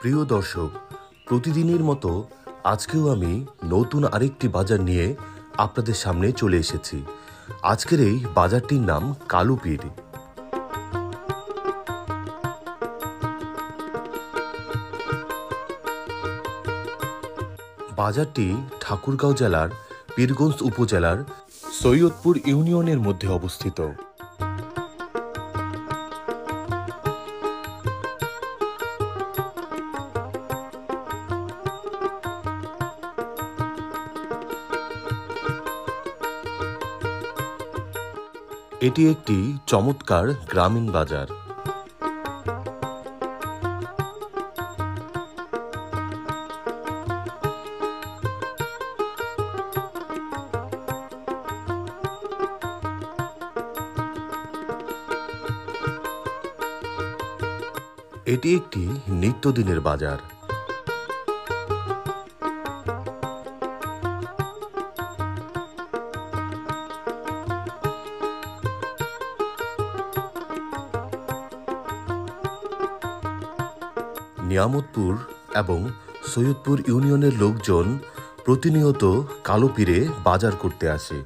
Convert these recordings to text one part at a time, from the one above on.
প্রিয় দর্শক, প্রতিদিনের মতো আজকেও আমি নতুন আরেকটি বাজার নিয়ে আপনাদের সামনে চলে এসেছি। আজকের এই বাজারটির নাম কালুপীর। বাজারটি ঠাকুরগাঁও জেলার পীরগঞ্জ উপজেলার সৈয়দপুর ইউনিয়নের মধ্যে অবস্থিত। এটি একটি চমৎকার গ্রামীণ বাজার। এটি একটি নিত্যদিনের বাজার। নিয়ামতপুর এবং সৈয়দপুর ইউনিয়নের লোকজন প্রতিনিয়ত কালুপীরে বাজার করতে আসে।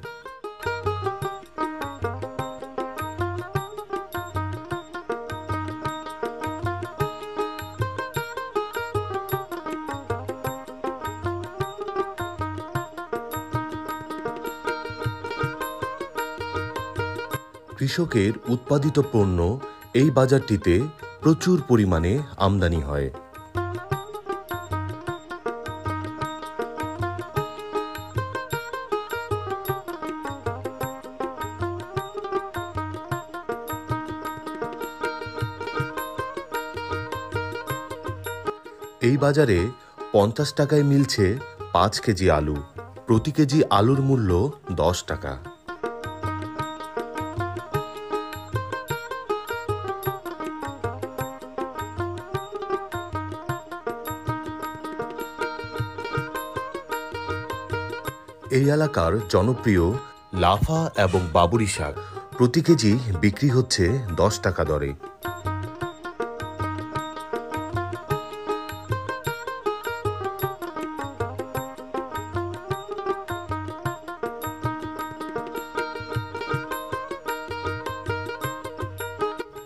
কৃষকের উৎপাদিত পণ্য এই বাজারটিতে প্রচুর পরিমাণে আমদানি হয়। এই বাজারে 50 টাকায় মিলছে 5 কেজি আলু। প্রতি কেজি আলুর মূল্য 10 টাকা। এই এলাকার জনপ্রিয় লাফা এবং বাবুরি শাক প্রতি কেজি বিক্রি হচ্ছে 10 টাকা দরে।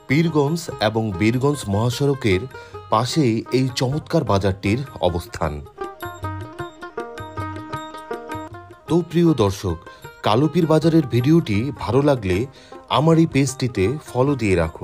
পীরগঞ্জ এবং বীরগঞ্জ মহাসড়কের পাশেই এই চমৎকার বাজারটির অবস্থান। তো প্রিয় দর্শক, কালুপীর বাজারের ভিডিওটি ভালো লাগলে আমার এই পেজটিতে ফলো দিয়ে রাখুন।